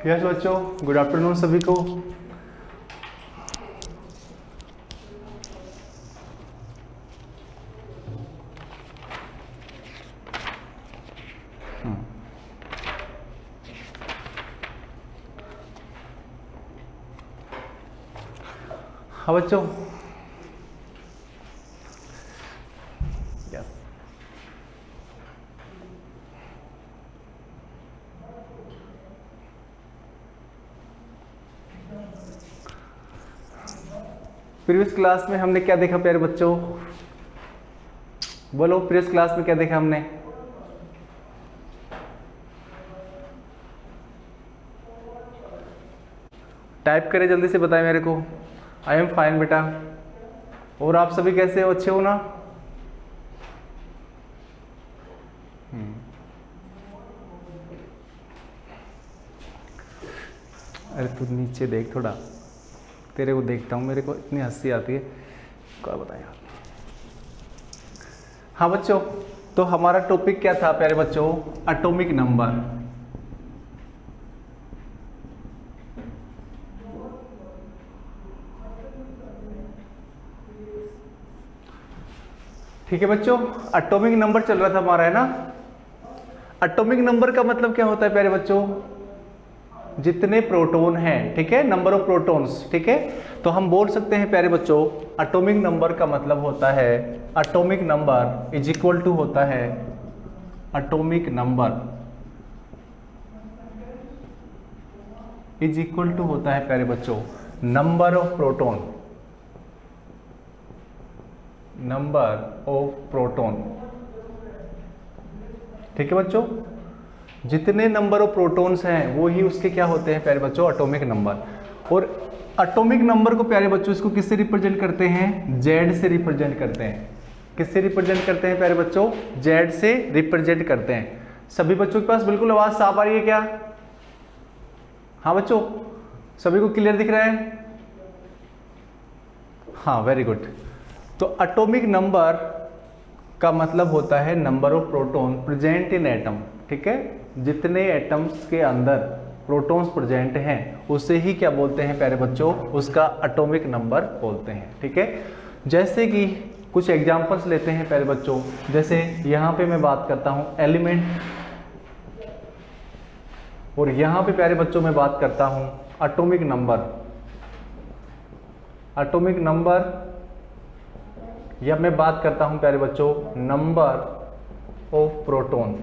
Yes बच्चों, good afternoon सभी को। हाँ बच्चों, प्रीवियस क्लास में हमने क्या देखा प्यारे बच्चों? बोलो, प्रीवियस क्लास में क्या देखा हमने? टाइप करें, जल्दी से बताएं मेरे को। आई एम फाइन बेटा। और आप सभी कैसे हो? अच्छे हो ना? अरे तू नीचे देख थोड़ा, तेरे को देखता हूँ, मेरे को इतनी हंसी आती है, क्या बताया। हाँ बच्चों, तो हमारा टॉपिक क्या था प्यारे बच्चों? Atomic number. ठीक है बच्चों, एटॉमिक नंबर चल रहा था हमारा, है ना? एटॉमिक नंबर का मतलब क्या होता है प्यारे बच्चों? जितने प्रोटॉन हैं, ठीक है, नंबर ऑफ प्रोटॉन्स, ठीक है। तो हम बोल सकते हैं प्यारे बच्चों, एटॉमिक नंबर का मतलब होता है, atomic number is equal to होता है, atomic number is equal to होता है प्यारे बच्चों, number of proton, number of proton, ठीक है बच्चों। जितने नंबर ऑफ प्रोटॉन्स हैं वो ही उसके क्या होते हैं प्यारे बच्चों? Atomic number. और एटॉमिक नंबर को प्यारे बच्चों इसको किससे रिप्रेजेंट करते हैं? जेड से रिप्रेजेंट करते हैं। किससे रिप्रेजेंट करते हैं प्यारे बच्चों? जेड से रिप्रेजेंट करते हैं। सभी बच्चों के पास बिल्कुल आवाज साफ आ रही है क्या? हाँ बच्चों, सभी को क्लियर दिख रहा है? हाँ, वेरी गुड। तो एटॉमिक नंबर का मतलब होता है number of proton present in atom, ठीक है। जितने एटम्स के अंदर प्रोटॉन्स प्रेजेंट हैं उसे ही क्या बोलते हैं प्यारे बच्चों? उसका एटॉमिक नंबर बोलते हैं, ठीक है। जैसे कि कुछ एग्जांपल्स लेते हैं प्यारे बच्चों, जैसे यहाँ पे मैं बात करता हूँ एलिमेंट, और यहाँ पे प्यारे बच्चों मैं बात करता हूँ एटॉमिक नंबर। एटॉमिक नंबर, या मैं बात करता हूँ प्यारे बच्चों नंबर ऑफ प्रोटॉन,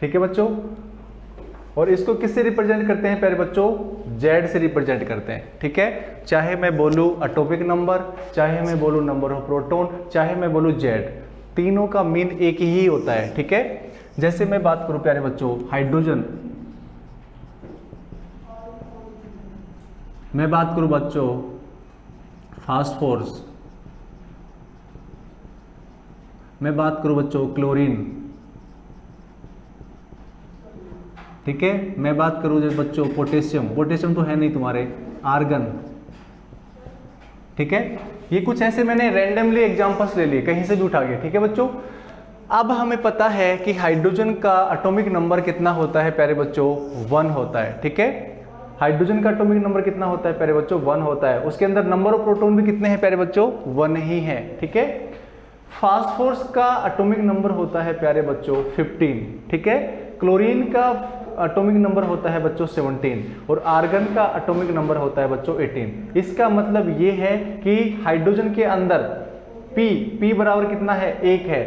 ठीक है बच्चों। और इसको किससे रिप्रेजेंट करते हैं प्यारे बच्चों? जेड से रिप्रेजेंट करते हैं, ठीक है। चाहे मैं बोलूं एटॉमिक नंबर, चाहे मैं बोलूं नंबर ऑफ प्रोटॉन, चाहे मैं बोलूं जेड, तीनों का मीन एक ही होता है, ठीक है। जैसे मैं बात करूं प्यारे बच्चों हाइड्रोजन, मैं बात करूं बच्चों फास्फोरस, मैं बात करूं बच्चों क्लोरीन, ठीक है। मैं बात करूं बच्चों पोटेशियम, पोटेशियम तो है नहीं तुम्हारे, आर्गन, ठीक है। ये कुछ ऐसे मैंने रैंडमली एग्जांपल्स ले लिए, कहीं से भी उठा के, ठीक है बच्चों। अब हमें पता है कि हाइड्रोजन का एटॉमिक नंबर कितना होता है प्यारे बच्चों? 1 होता है, ठीक है। हाइड्रोजन का एटॉमिक नंबर कितना होता है प्यारे बच्चों? 1 होता है। उसके अंदर नंबर ऑफ प्रोटॉन भी कितने हैं प्यारे बच्चों? 1 ही है, ठीक है। फास्फोरस का एटॉमिक नंबर होता है प्यारे बच्चों 15, ठीक है। क्लोरीन का एटॉमिक नंबर होता है बच्चों 17, और आर्गन का एटॉमिक नंबर होता है बच्चों 18। इसका मतलब ये है कि हाइड्रोजन के अंदर P बराबर कितना है? 1 है,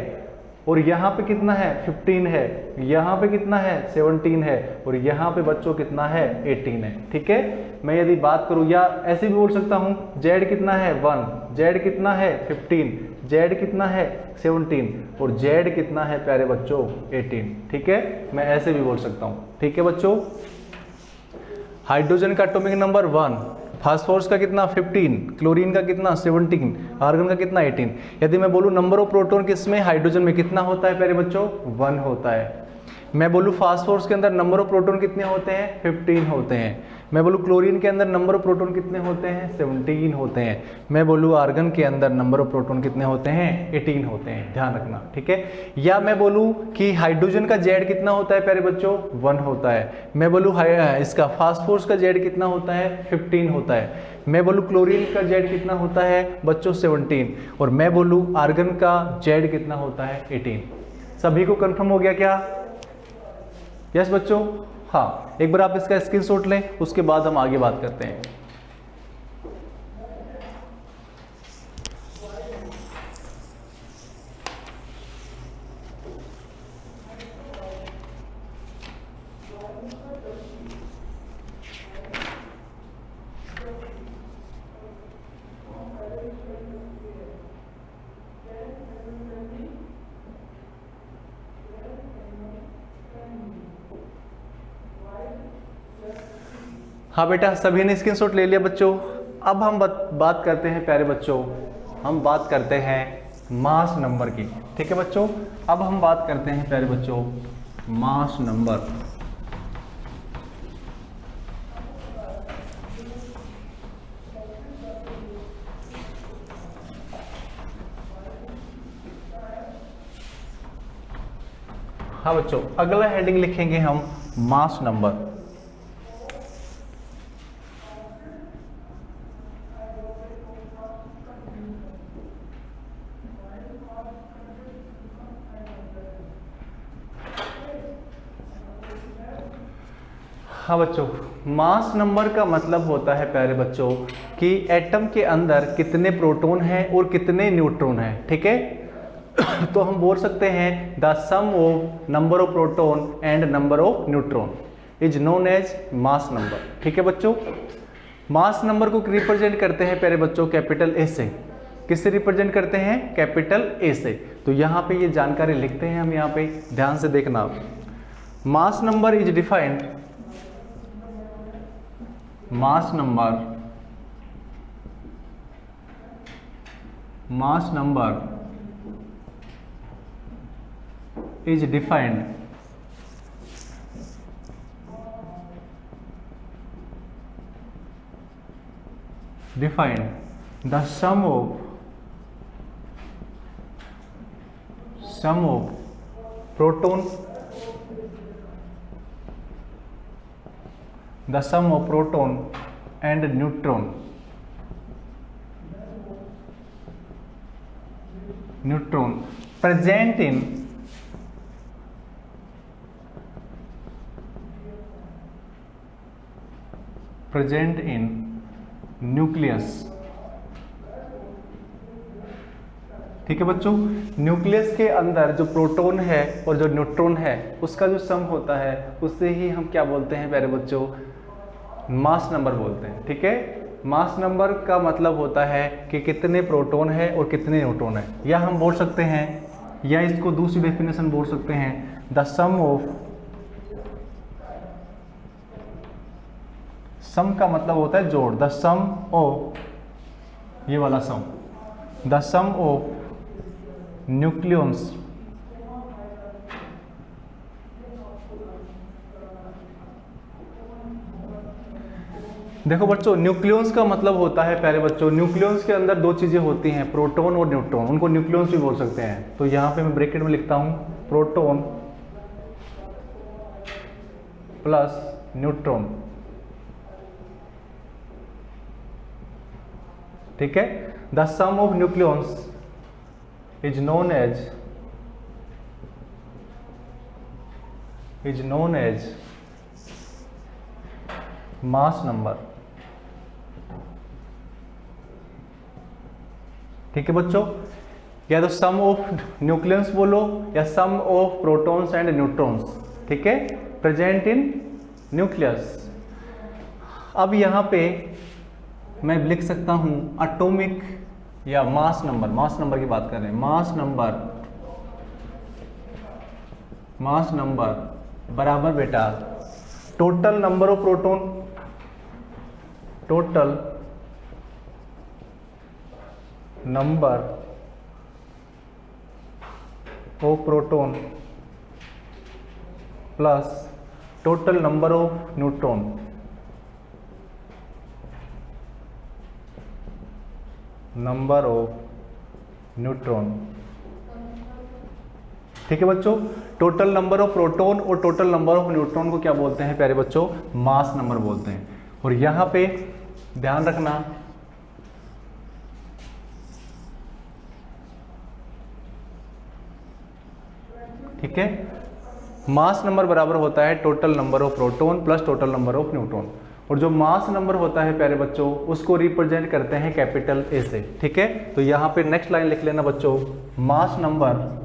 और यहाँ पे कितना है? 15 है, यहाँ पे कितना है? 17 है, और यहाँ पे बच्चों कितना है? 18 है, ठीक है। मैं यदि बात करूँ, या ऐसे भी बोल सकता हूँ जेड कितना है? 1, जेड कितना है? 15, जेड कितना है? 17, और जेड कितना है प्यारे बच्चों? 18, ठीक है। मैं ऐसे भी बोल सकता हूँ, ठीक है बच्चों। हाइड्रोजन का एटॉमिक नंबर 1, फास्फोरस का कितना? 15, क्लोरीन का कितना? 17, आर्गन का कितना? 18। यदि मैं बोलूँ नंबर ऑफ प्रोटॉन किसमें? हाइड्रोजन में कितना होता है प्यारे बच्चों? 1 होता है। मैं बोलूँ फास्फोरस के अंदर नंबर ऑफ प्रोटॉन कितने होते हैं? 15 होते हैं। मैं बोलूँ क्लोरीन के अंदर नंबर ऑफ प्रोटॉन कितने होते हैं? 17 होते हैं। मैं बोलूँ आर्गन के अंदर नंबर ऑफ प्रोटॉन कितने होते हैं? 18 होते हैं, ध्यान रखना, ठीक है। या मैं बोलूँ कि हाइड्रोजन का जेड कितना होता है प्यारे बच्चों? 1 होता है। मैं बोलूँ इसका फास्फोरस का जेड कितना होता है? 15 होता है। मैं बोलूँ क्लोरीन का जेड कितना होता है बच्चों? 17। और मैं बोलूँ आर्गन का जेड कितना होता है? 18। सभी को कंफर्म हो गया क्या? यस बच्चों? हाँ, एक बार आप इसका स्क्रीनशॉट लें, उसके बाद हम आगे बात करते हैं। हाँ बेटा, सभी ने स्क्रीनशॉट ले लिया बच्चों। अब हम बात करते हैं प्यारे बच्चों, हम बात करते हैं मास नंबर की, ठीक है बच्चों। अब हम बात करते हैं प्यारे बच्चों मास नंबर। हाँ बच्चों, अगला हेडिंग लिखेंगे हम मास नंबर। हाँ बच्चों, मास नंबर का मतलब होता है प्यारे बच्चों कि एटम के अंदर कितने प्रोटॉन हैं और कितने न्यूट्रॉन हैं, ठीक है। तो हम बोल सकते हैं the sum of number of proton and number of neutron is known as mass number, ठीक है बच्चों। मास नंबर को रिप्रेजेंट करते हैं प्यारे बच्चों कैपिटल ए से। किससे रिप्रेजेंट करते हैं? कैपिटल ए से। तो यहाँ पे ये जानकारी लिखते हैं हम, यहाँ पे ध्यान से देखना। मास number is defined, mass number is defined the sum of proton, the sum of proton and neutron present in nucleus, ठीक है बच्चों। न्यूक्लियस के अंदर जो प्रोटॉन है और जो न्यूट्रॉन है उसका जो सम होता है उससे ही हम क्या बोलते हैं प्यारे बच्चों? मास नंबर बोलते हैं, ठीक है। मास नंबर का मतलब होता है कि कितने प्रोटॉन है और कितने न्यूट्रॉन है। या हम बोल सकते हैं, या इसको दूसरी डेफिनेशन बोल सकते हैं, द सम ऑफ, सम का मतलब होता है जोड़, द सम ऑफ, ये वाला सम, द सम ऑफ न्यूक्लियंस देखो बच्चों, न्यूक्लियंस का मतलब होता है प्यारे बच्चों, न्यूक्लियंस के अंदर दो चीजें होती हैं, प्रोटॉन और न्यूट्रॉन, उनको न्यूक्लियंस भी बोल सकते हैं। तो यहां पे मैं ब्रैकेट में लिखता हूं प्रोटॉन प्लस न्यूट्रॉन, ठीक है। The sum of nucleons is known as mass number, ठीक है बच्चों। या तो सम ऑफ न्यूक्लियंस बोलो या सम ऑफ प्रोटॉन्स एंड न्यूट्रॉन्स, ठीक है, प्रेजेंट इन न्यूक्लियस। अब यहां पे मैं लिख सकता हूं एटॉमिक या मास नंबर, मास नंबर की बात कर रहे हैं, मास नंबर बराबर बेटा total number of proton, total number of proton plus total number of neutron, number of neutron. ठीक है बच्चों, टोटल नंबर ऑफ प्रोटॉन और टोटल नंबर ऑफ न्यूट्रॉन को क्या बोलते हैं प्यारे बच्चों? मास नंबर बोलते हैं। और यहां पे ध्यान रखना, ठीक है, मास नंबर बराबर होता है total number of proton plus total number of neutron. और जो मास नंबर होता है प्यारे बच्चों, उसको रिप्रेजेंट करते हैं कैपिटल ए से। ठीक है, तो यहां पे नेक्स्ट लाइन लिख लेना बच्चों, मास number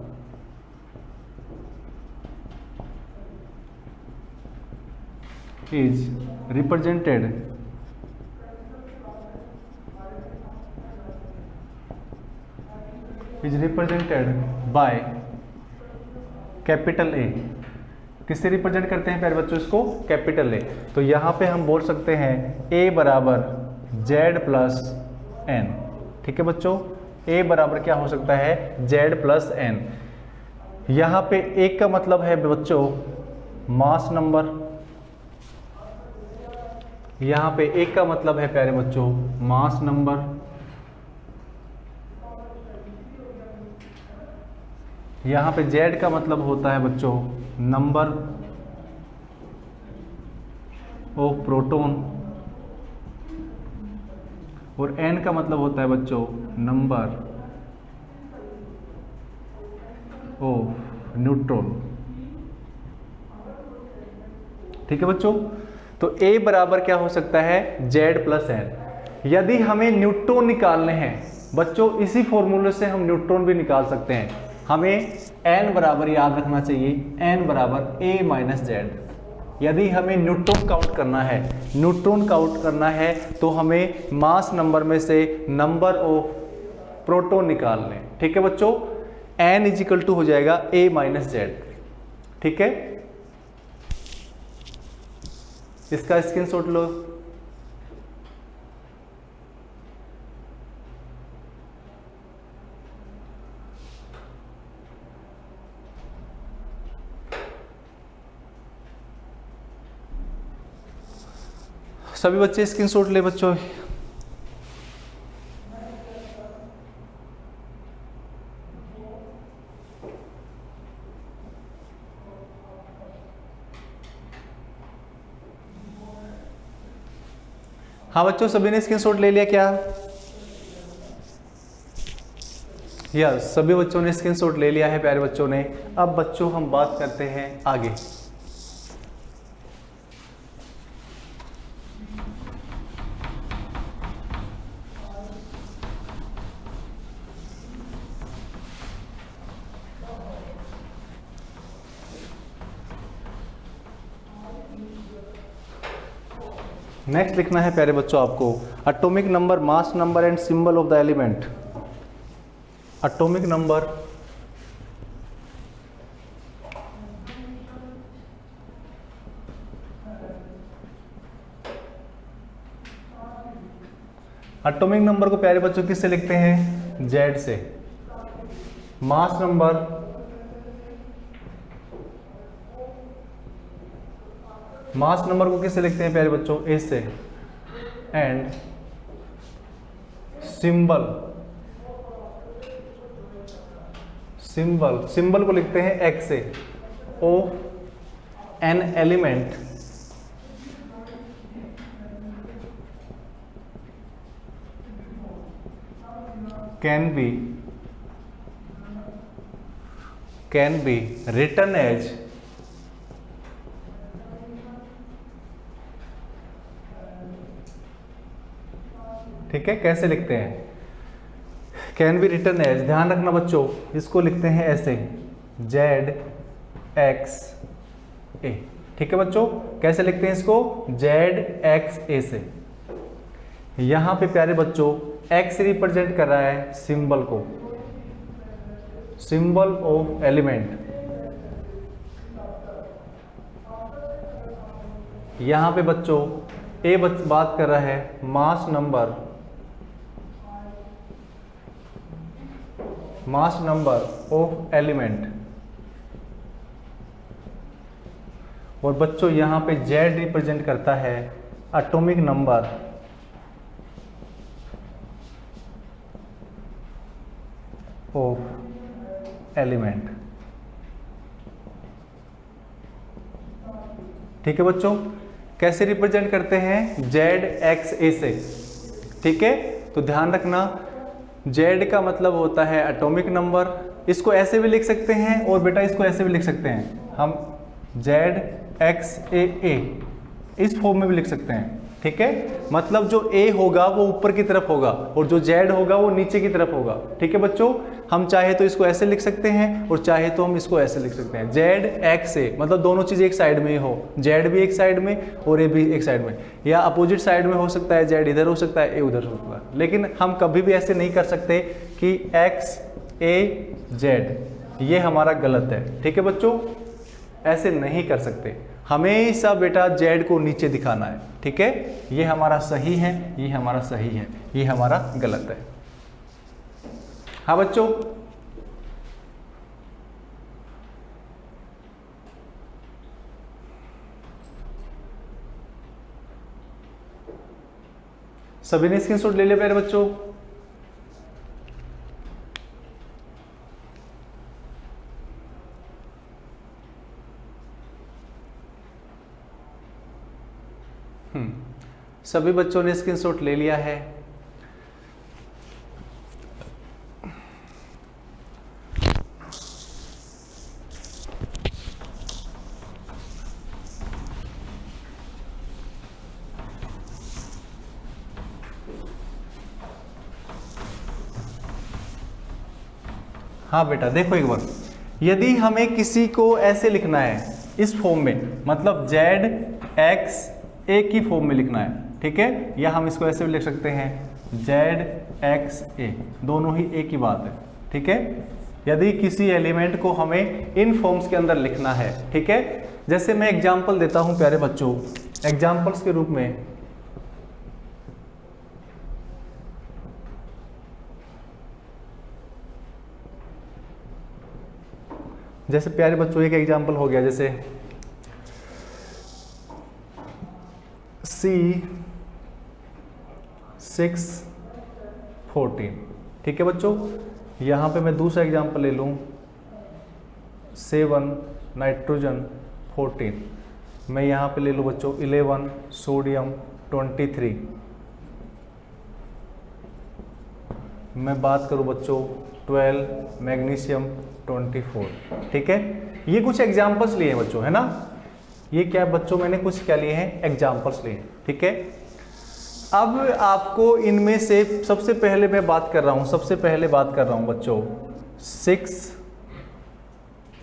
is represented by capital A. किससे रिप्रेजेंट करते हैं प्यारे बच्चों इसको? Capital A. तो यहां पे हम बोल सकते हैं ए बराबर जेड प्लस एन। ठीक है बच्चों, ए बराबर क्या हो सकता है? Z plus N. यहां पे एक का मतलब है बच्चों मास नंबर, यहां पे एक का मतलब है प्यारे बच्चों मास नंबर, यहां पे जेड का मतलब होता है बच्चों नंबर ऑफ प्रोटॉन, और एन का मतलब होता है बच्चों नंबर ऑफ न्यूट्रॉन। ठीक है बच्चों, तो ए बराबर क्या हो सकता है? Z plus N. यदि हमें न्यूट्रॉन निकालने हैं बच्चों, इसी फॉर्मूले से हम न्यूट्रॉन भी निकाल सकते हैं। हमें n बराबर याद रखना चाहिए, n बराबर a माइनस जेड। यदि हमें न्यूट्रॉन काउंट करना है, न्यूट्रॉन काउंट करना है तो हमें मास नंबर में से नंबर ऑफ प्रोटॉन निकालने। ठीक है बच्चों, n इजिकल टू हो जाएगा a माइनस जेड। ठीक है, इसका स्क्रीनशॉट लो। सभी बच्चे स्क्रीनशॉट ले बच्चों। हाँ बच्चों, सभी ने स्क्रीनशॉट ले लिया क्या? यस, सभी बच्चों ने स्क्रीनशॉट ले लिया है प्यारे बच्चों ने। अब बच्चों हम बात करते हैं आगे। नेक्स्ट लिखना है प्यारे बच्चों आपको atomic number, mass number and symbol of the element. Atomic number, atomic number को प्यारे बच्चों किससे लिखते हैं? जेड से। मास नंबर, मास नंबर को किससे लिखते हैं प्यारे बच्चों? ए से। एंड सिंबल, सिंबल को लिखते हैं एक्स से। Of an element can be written as ठीक है, कैसे लिखते हैं? कैन बी रिटर्न एज, ध्यान रखना बच्चों, इसको लिखते हैं ऐसे जेड एक्स ए। ठीक है बच्चों, कैसे लिखते हैं इसको? जेड एक्स ए से। यहां पे प्यारे बच्चों एक्स रिप्रेजेंट कर रहा है सिंबल को, सिंबल ऑफ एलिमेंट। यहां पे बच्चों ए बात कर रहा है mass number, mass number of element. और बच्चों यहां पे जेड रिप्रेजेंट करता है एटॉमिक नंबर ऑफ एलिमेंट। ठीक है बच्चों, कैसे रिप्रेजेंट करते हैं? जेड एक्स ए से। ठीक है, तो ध्यान रखना जेड का मतलब होता है एटॉमिक नंबर। इसको ऐसे भी लिख सकते हैं और बेटा इसको ऐसे भी लिख सकते हैं हम, जेड एक्स ए इस फॉर्म में भी लिख सकते हैं। ठीक है, मतलब जो ए होगा वो ऊपर की तरफ होगा और जो जेड होगा वो नीचे की तरफ होगा। ठीक है बच्चों, हम चाहे तो इसको ऐसे लिख सकते हैं और चाहे तो हम इसको ऐसे लिख सकते हैं, जेड एक्स ए, मतलब दोनों चीज़ एक साइड में हो, जेड भी एक साइड में और ए भी एक साइड में, या अपोजिट साइड में हो सकता है, जेड इधर हो सकता है, ए उधर हो सकता है। लेकिन हम कभी भी ऐसे नहीं कर सकते कि एक्स ए जेड, ये हमारा गलत है। ठीक है बच्चों, ऐसे नहीं कर सकते, हमेशा बेटा जेड को नीचे दिखाना है। ठीक है, ये हमारा सही है, ये हमारा सही है, ये हमारा गलत है। हाँ बच्चों, सभी ने स्क्रीनशॉट ले लिया प्यारे बच्चों? सभी बच्चों ने स्क्रीनशॉट ले लिया है। हाँ बेटा देखो एक बार, यदि हमें किसी को ऐसे लिखना है इस फॉर्म में, मतलब जेड एक्स ए की फॉर्म में लिखना है। ठीक है, या हम इसको ऐसे भी लिख सकते हैं, जेड एक्स ए, दोनों ही एक ही बात है। ठीक है, यदि किसी एलिमेंट को हमें इन फॉर्म्स के अंदर लिखना है। ठीक है, जैसे मैं एग्जांपल देता हूं प्यारे बच्चों, एग्जांपल्स के रूप में जैसे प्यारे बच्चों एक एग्जांपल हो गया, जैसे C614। ठीक है बच्चों, यहाँ पे मैं दूसरा एग्जांपल ले लूँ, 7 नाइट्रोजन 14। मैं यहाँ पे ले लूँ बच्चों 11 सोडियम 23। मैं बात करूँ बच्चों 12 मैग्नीशियम 24। ठीक है, ये कुछ एग्जांपल्स लिए हैं बच्चों, है ना? ये क्या बच्चों, मैंने कुछ क्या लिए हैं, एग्जांपल्स लिए। ठीक है, अब आपको इनमें से सबसे पहले मैं बात कर रहा हूं, सबसे पहले बात कर रहा हूं बच्चों 6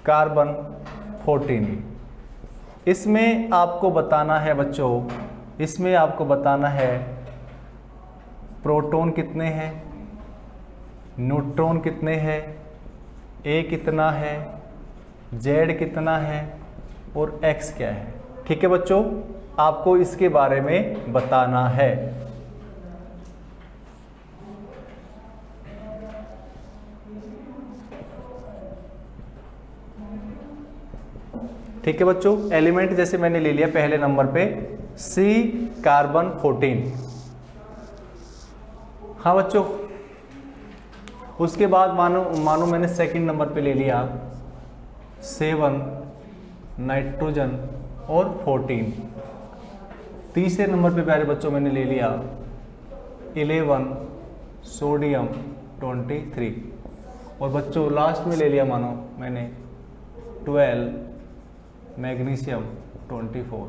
कार्बन 14। इसमें आपको बताना है बच्चों, इसमें आपको बताना है प्रोटॉन कितने हैं, न्यूट्रॉन कितने हैं, ए कितना है, जेड कितना है और एक्स क्या है। ठीक है बच्चों, आपको इसके बारे में बताना है। ठीक है बच्चों, एलिमेंट जैसे मैंने ले लिया पहले नंबर पे C कार्बन 14। हाँ बच्चों, उसके बाद मानो मैंने सेकंड नंबर पे ले लिया 7 नाइट्रोजन और 14। तीसरे नंबर पे प्यारे बच्चों मैंने ले लिया 11 सोडियम 23। और बच्चों लास्ट में ले लिया मानो मैंने 12 मैग्नीशियम 24।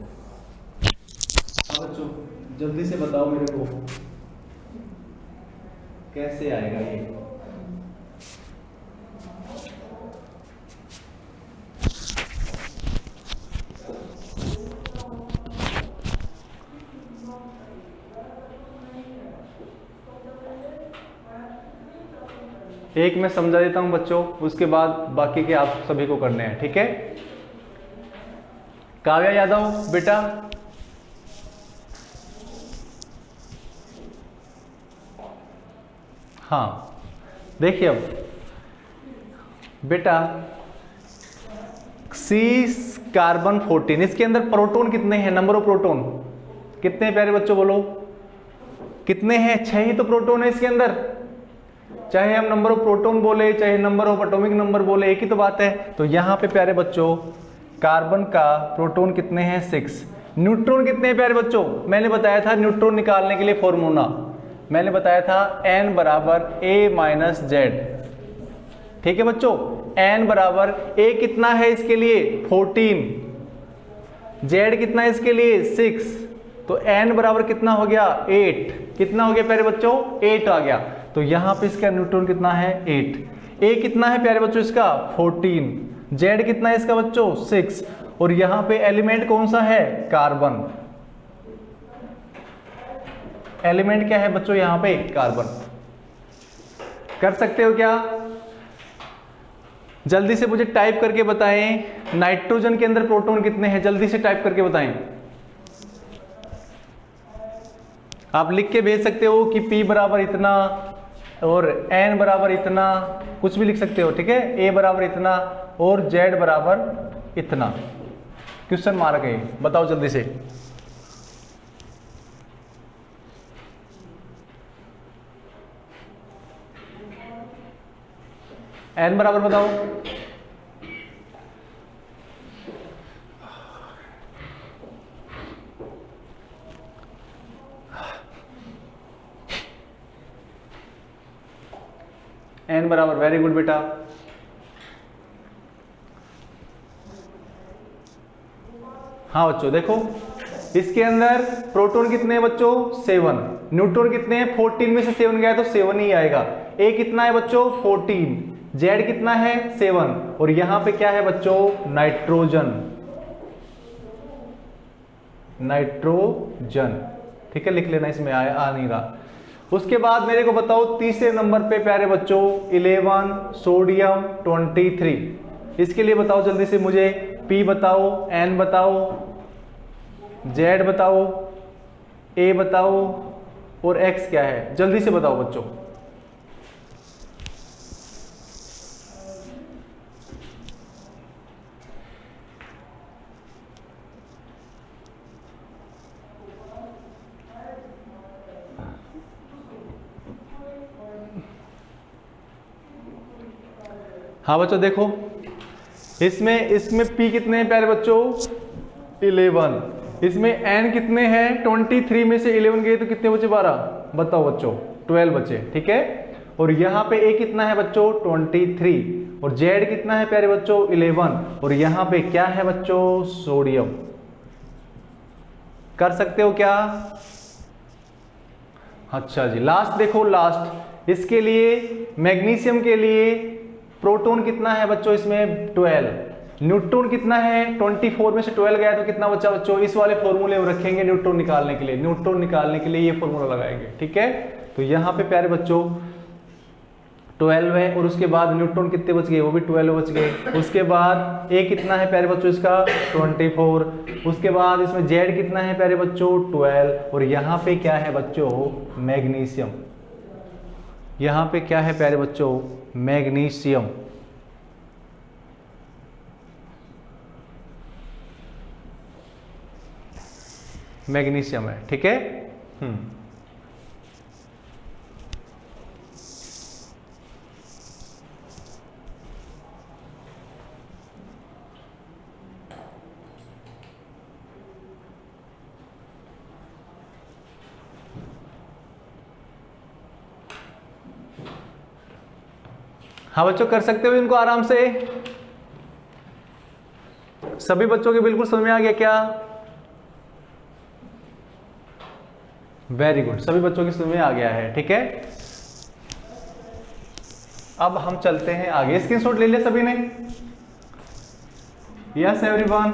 बच्चों जल्दी से बताओ मेरे को कैसे आएगा ये। एक मैं समझा देता हूं बच्चों, उसके बाद बाकी के आप सभी को करने हैं। ठीक है, काव्या यादव बेटा, हाँ देखिए अब बेटा C कार्बन 14, इसके अंदर प्रोटॉन कितने हैं, नंबर ऑफ प्रोटॉन कितने हैं प्यारे बच्चों, बोलो कितने हैं? 6 ही तो प्रोटॉन है इसके अंदर। चाहे हम नंबर ऑफ प्रोटॉन बोले चाहे नंबर ऑफ एटॉमिक नंबर बोले, एक ही तो बात है। तो यहाँ पे प्यारे बच्चों कार्बन का प्रोटॉन कितने हैं 6, न्यूट्रॉन कितने हैं प्यारे बच्चों, मैंने बताया था न्यूट्रॉन निकालने के लिए फॉर्मूला मैंने बताया था n बराबर a - z। ठीक है बच्चों, n बराबर a कितना है इसके लिए 14, z कितना है इसके लिए 6, तो n बराबर कितना हो गया 8, कितना हो गया प्यारे बच्चों 8 आ गया। तो यहाँ पे इसका न्यूट्रॉन कितना है 8, a कितना है प्यारे बच्चों इसका 14, z कितना है इसका बच्चों 6, और यहाँ पे एलिमेंट कौन सा है कार्बन, एलिमेंट क्या है बच्चों यहाँ पे कार्बन। कर सकते हो क्या, जल्दी से मुझे टाइप करके बताएं नाइट्रोजन के अंदर प्रोटॉन कितने हैं, जल्दी से टाइप करके बताएं। आप लिख के भेज सकते हो कि P बराबर इतना और N बराबर इतना, कुछ भी लिख सकते हो, ठीक है, A बराबर इतना और Z बराबर इतना। क्वेश्चन मार्क है, बताओ जल्दी से। N बराबर बताओ, n बराबर, वेरी गुड बेटा। हाँ बच्चों देखो इसके अंदर प्रोटॉन कितने हैं बच्चों 7, न्यूट्रॉन कितने हैं 14 में से 7 गया तो 7 ही आएगा। A कितना है बच्चों 14, Z कितना है 7, और यहां पे क्या है बच्चों नाइट्रोजन, नाइट्रोजन, ठीक है लिख लेना, इसमें आ नहीं रहा। उसके बाद मेरे को बताओ तीसरे नंबर पे प्यारे बच्चों 11 सोडियम 23, इसके लिए बताओ जल्दी से मुझे, P बताओ, N बताओ, Z बताओ, A बताओ और X क्या है, जल्दी से बताओ बच्चों। हाँ बच्चों देखो इसमें P कितने हैं प्यारे बच्चों 11, इसमें N कितने हैं 23 में से 11 गए तो कितने बचे 12, बताओ बच्चों 12 बचे, ठीक है। और यहाँ पे A कितना है बच्चों 23 और Z कितना है प्यारे बच्चों 11, और यहाँ पे क्या है बच्चों सोडियम। कर सकते हो क्या, अच्छा जी। लास्ट देखो, लास्ट इसके लिए मैग्नीशियम के लिए प्रोटॉन कितना है बच्चों इसमें 12, न्यूट्रॉन कितना है 24 में से 12 गया तो कितना बचा बच्चों, इस वाले फॉर्मूले में रखेंगे न्यूट्रॉन निकालने के लिए, न्यूट्रॉन निकालने के लिए ये फॉर्मूला लगाएंगे, ठीक है। तो यहाँ पे प्यारे बच्चों 12 है और उसके बाद न्यूट्रॉन कितने बच गए, वो भी 12 बच गए। उसके बाद A कितना है प्यारे बच्चों इसका 24, उसके बाद इसमें Z कितना है प्यारे बच्चों 12, और यहाँ पे क्या है बच्चों मैग्नीशियम, यहाँ पे क्या है प्यारे बच्चों मैग्नीशियम। मैग्नीशियम है, ठीक है। हाँ बच्चों कर सकते हो इनको आराम से, सभी बच्चों के बिल्कुल समझ में आ गया क्या, वेरी गुड, सभी बच्चों की समझ में आ गया है, ठीक है। अब हम चलते हैं आगे, स्क्रीनशॉट ले लिया सभी ने, यस एवरीवन।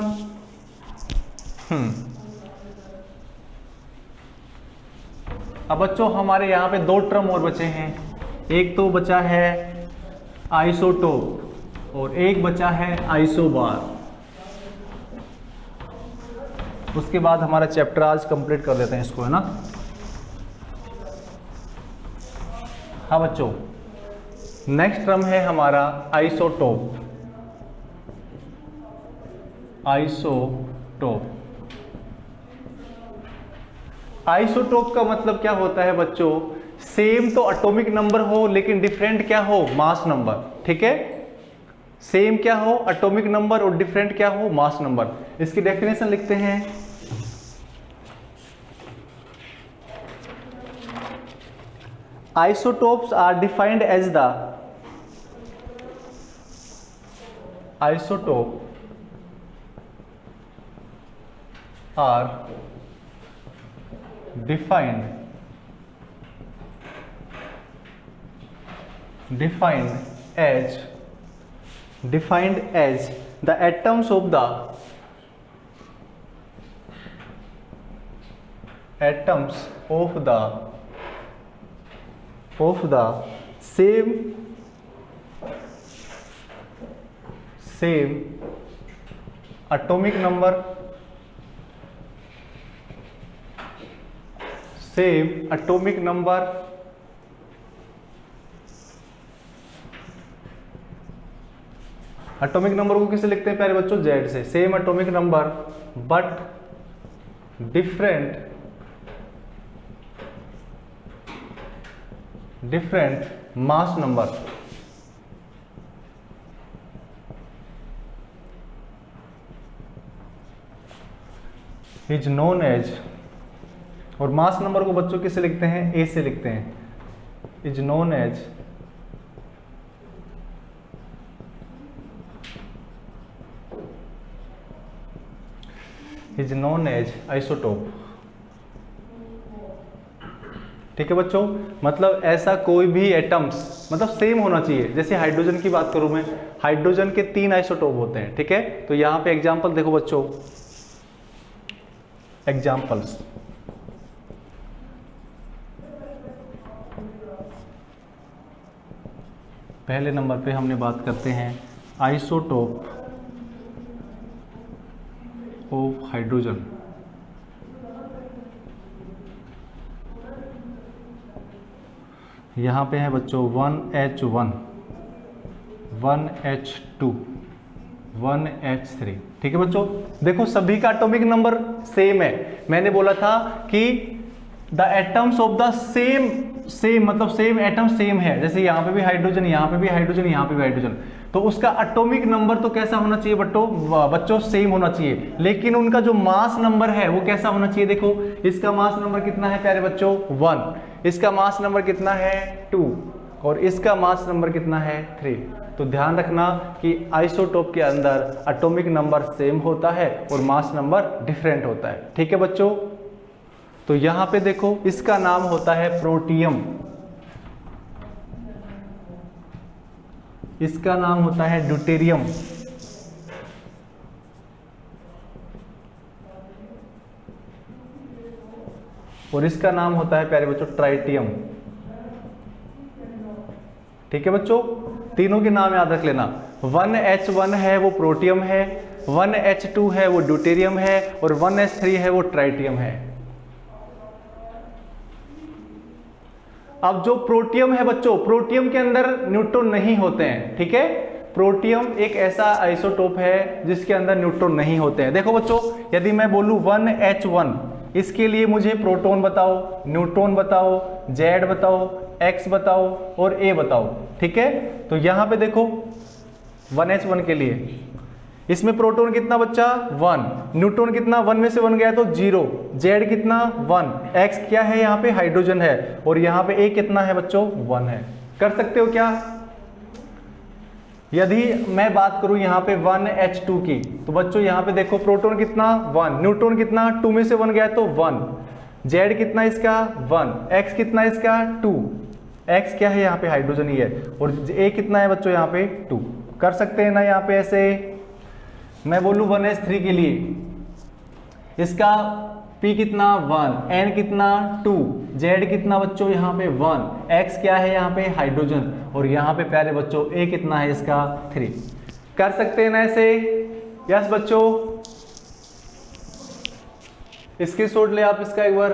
अब बच्चों हमारे यहाँ पे 2 टर्म और बचे हैं, एक तो बचा है आइसोटोप और एक बचा है आइसोबार। उसके बाद हमारा चैप्टर आज कंप्लीट कर देते हैं इसको, है ना। हाँ बच्चों नेक्स्ट टर्म है हमारा आइसोटोप। आइसोटोप, आइसोटोप का मतलब क्या होता है बच्चों, सेम तो एटॉमिक नंबर हो लेकिन डिफरेंट क्या हो, मास नंबर। ठीक है, सेम क्या हो, एटॉमिक नंबर, और डिफरेंट क्या हो, मास नंबर। इसकी डेफिनेशन लिखते हैं। Isotopes are defined as the isotope are defined as the atoms of the same atomic number, atomic number को किससे लिखते हैं प्यारे बच्चों, जेड से। Same atomic number but different mass number. Is known as, और मास नंबर को बच्चों किससे लिखते हैं, ए से लिखते हैं। Is known as isotope. ठीक है बच्चों, मतलब ऐसा कोई भी एटम्स मतलब सेम होना चाहिए। जैसे हाइड्रोजन की बात करूं मैं, हाइड्रोजन के 3 आइसोटोप होते हैं। ठीक है, तो यहां पे एग्जांपल देखो बच्चों, एग्जांपल्स। पहले नंबर पे हमने बात करते हैं आइसोटोप ऑफ हाइड्रोजन। यहाँ पे है बच्चों 1H1, 1H2, 1H3। ठीक है बच्चों, देखो सभी का एटॉमिक नंबर सेम है। मैंने बोला था कि the atoms of the same मतलब सेम एटम सेम है। जैसे यहाँ पे भी हाइड्रोजन, यहाँ पे भी हाइड्रोजन, यहाँ पे भी हाइड्रोजन, तो उसका एटॉमिक नंबर तो कैसा होना चाहिए बच्चों, सेम होना चाहिए। लेकिन उनका जो मास नंबर है वो कैसा होना चाहिए। देखो इसका मास नंबर कितना है प्यारे बच्चों, 1, इसका मास नंबर कितना है 2, और इसका मास नंबर कितना है 3। तो ध्यान रखना कि आइसोटोप के अंदर एटॉमिक नंबर सेम होता है और मास नंबर डिफरेंट होता है। ठीक है बच्चों, तो यहां पे देखो इसका नाम होता है प्रोटियम, इसका नाम होता है ड्यूटेरियम, और इसका नाम होता है प्यारे बच्चों ट्राइटियम। ठीक है बच्चों, तीनों के नाम याद रख लेना। 1H1 है वो प्रोटियम है, 1H2 है वो ड्यूटेरियम है, और 1H3 है वो ट्राइटियम है। अब जो प्रोटियम है बच्चों, प्रोटियम के अंदर न्यूट्रॉन नहीं होते हैं। ठीक है, प्रोटियम एक ऐसा आइसोटोप है जिसके अंदर न्यूट्रॉन नहीं होते हैं। देखो बच्चों, यदि मैं बोलूं 1H1, इसके लिए मुझे प्रोटॉन बताओ, न्यूट्रॉन बताओ, जेड बताओ, एक्स बताओ और ए बताओ। ठीक है, तो यहां पे देखो 1H1 के लिए इसमें प्रोटॉन कितना बच्चा 1, न्यूट्रॉन कितना 1 में से 1 गया तो 0, जेड कितना 1, एक्स क्या है यहाँ पे हाइड्रोजन है, और यहाँ पे ए कितना है बच्चों 1 है। कर सकते हो क्या। यदि मैं बात करूं यहाँ पे 1H2 की, तो बच्चों यहाँ पे देखो प्रोटॉन कितना 1, न्यूट्रॉन कितना 2 में से 1 गया तो 1, जेड कितना इसका 1, एक्स कितना इसका 2, एक्स क्या है यहाँ पे हाइड्रोजन ही है, और ए कितना है बच्चों यहाँ पे 2। कर सकते हैं ना यहाँ पे ऐसे। मैं बोलूं 1H3 के लिए, इसका P कितना 1, N कितना 2, Z कितना बच्चों यहाँ पे 1, X क्या है यहाँ पे हाइड्रोजन, और यहाँ पे प्यारे बच्चों A कितना है इसका 3। कर सकते हैं ना ऐसे। यस बच्चों, इसकी शॉट ले आप इसका एक बार।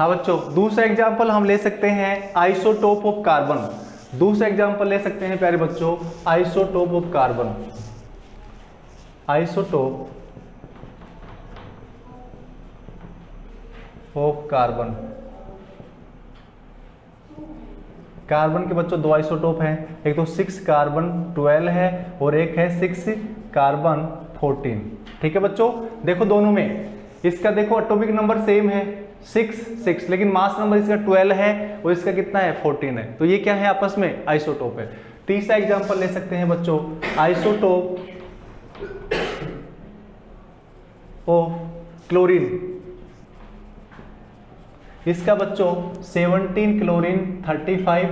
हाँ बच्चों, दूसरा एग्जाम्पल हम ले सकते हैं आइसोटोप ऑफ कार्बन। दूसरा एग्जाम्पल ले सकते हैं प्यारे बच्चों isotope of carbon. Isotope of carbon. Carbon के बच्चों दो आइसोटोप हैं, एक तो 6 कार्बन 12 है और एक है 6 कार्बन 14। ठीक है बच्चों, देखो दोनों में इसका देखो एटॉमिक नंबर सेम है 6, लेकिन मास नंबर इसका 12 है और इसका कितना है 14 है। तो ये क्या है आपस में आइसोटोप है। तीसरा एग्जांपल ले सकते हैं बच्चों आइसोटोप ऑफ क्लोरीन। इसका बच्चों 17 क्लोरीन 35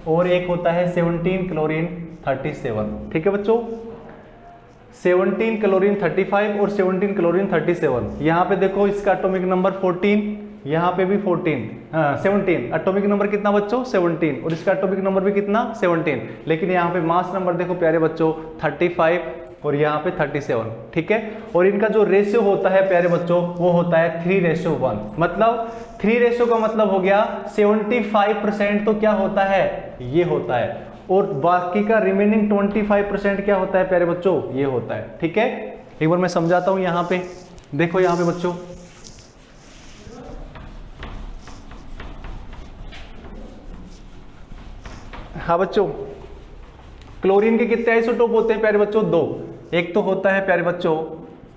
और एक होता है 17 क्लोरीन 37। ठीक है बच्चों, 17 क्लोरीन 35 और 17 क्लोरीन 37। यहाँ पे देखो इसका एटॉमिक नंबर 14, यहाँ पे भी 17 एटॉमिक नंबर कितना बच्चों 17 और इसका एटॉमिक नंबर भी कितना 17, लेकिन यहाँ पे मास नंबर देखो प्यारे बच्चों 35 और यहाँ पे 37। ठीक है, और इनका जो रेशियो होता है प्यारे बच्चों वो होता है 3:1। मतलब 3 का मतलब हो गया 75% तो क्या होता है ये होता है, और बाकी का रिमेनिंग 25% क्या होता है प्यारे बच्चों ये होता है। ठीक है, एक बार मैं समझाता हूं। यहाँ पे देखो, यहाँ पे बच्चों हाँ बच्चों, क्लोरीन के कितने आइसोटोप होते हैं प्यारे बच्चों? 2। एक तो होता है प्यारे बच्चों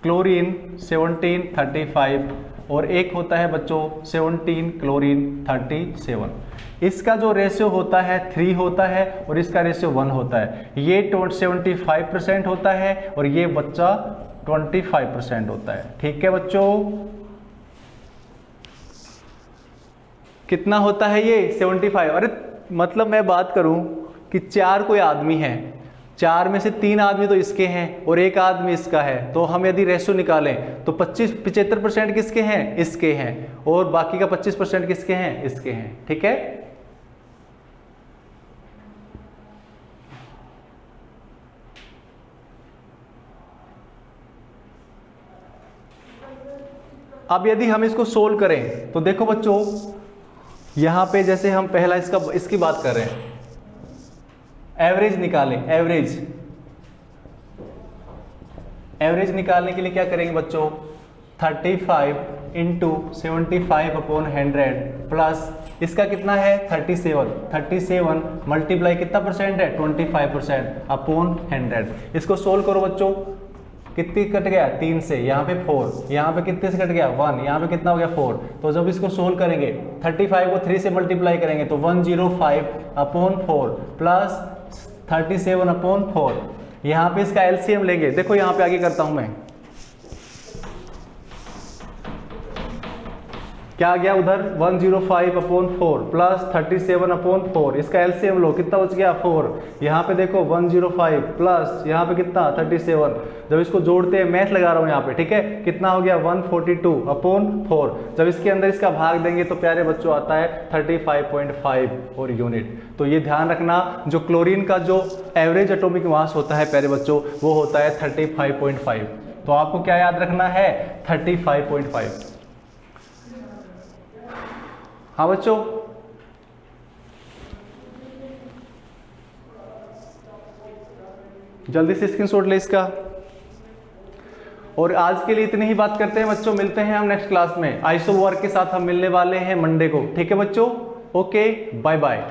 क्लोरीन 1735 और एक होता है बच्चों 17 क्लोरीन 37। इसका जो रेशियो होता है 3 होता है और इसका रेशियो 1 होता है। ये 75% होता है और ये बच्चा 25% होता है। ठीक है बच्चों, कितना होता है ये 75। अरे मतलब मैं बात करूं कि 4 कोई आदमी है, 4 में से 3 आदमी तो इसके हैं और 1 आदमी इसका है, तो हम यदि रेशियो निकालें तो 75% किसके हैं? इसके हैं, और बाकी का 25% किसके हैं? इसके हैं। ठीक है, अब यदि हम इसको सोल्व करें तो देखो बच्चों, यहां पे जैसे हम पहला इसकी बात कर रहे हैं, एवरेज निकालें। एवरेज निकालने के लिए क्या करेंगे बच्चों? 35 इंटू 75/100 प्लस इसका कितना है 37 मल्टीप्लाई कितना परसेंट है 25%/100। इसको सोल्व करो बच्चों, कितनी कट गया 3 से, यहाँ पे 4, यहाँ पे कितने से कट गया 1, यहाँ पे कितना हो गया 4। तो जब इसको सोल्व करेंगे 35 को 3 से मल्टीप्लाई करेंगे तो 105/4 प्लस 37/4। यहाँ पे इसका एलसीएम लेंगे। देखो यहाँ पे आगे करता हूं मैं, क्या आ गया उधर 105/4 प्लस 37/4। इसका एलसीएम लो, कितना बच गया 4। यहाँ पे देखो 105 प्लस यहाँ पे कितना 37। जब इसको जोड़ते हैं, मैथ लगा रहा हूँ यहाँ पे, ठीक है, कितना हो गया 142/4। जब इसके अंदर इसका भाग देंगे तो प्यारे बच्चों आता है 35.5 और यूनिट। तो ये ध्यान रखना, जो क्लोरीन का जो एवरेज एटॉमिक मास होता है प्यारे बच्चों वो होता है 35.5। तो आपको क्या याद रखना है 35.5। हाँ बच्चों, जल्दी से स्क्रीनशॉट ले इसका। और आज के लिए इतनी ही बात करते हैं बच्चों, मिलते हैं हम नेक्स्ट क्लास में। आइसो वर्क के साथ हम मिलने वाले हैं मंडे को। ठीक है बच्चों, ओके, बाय बाय।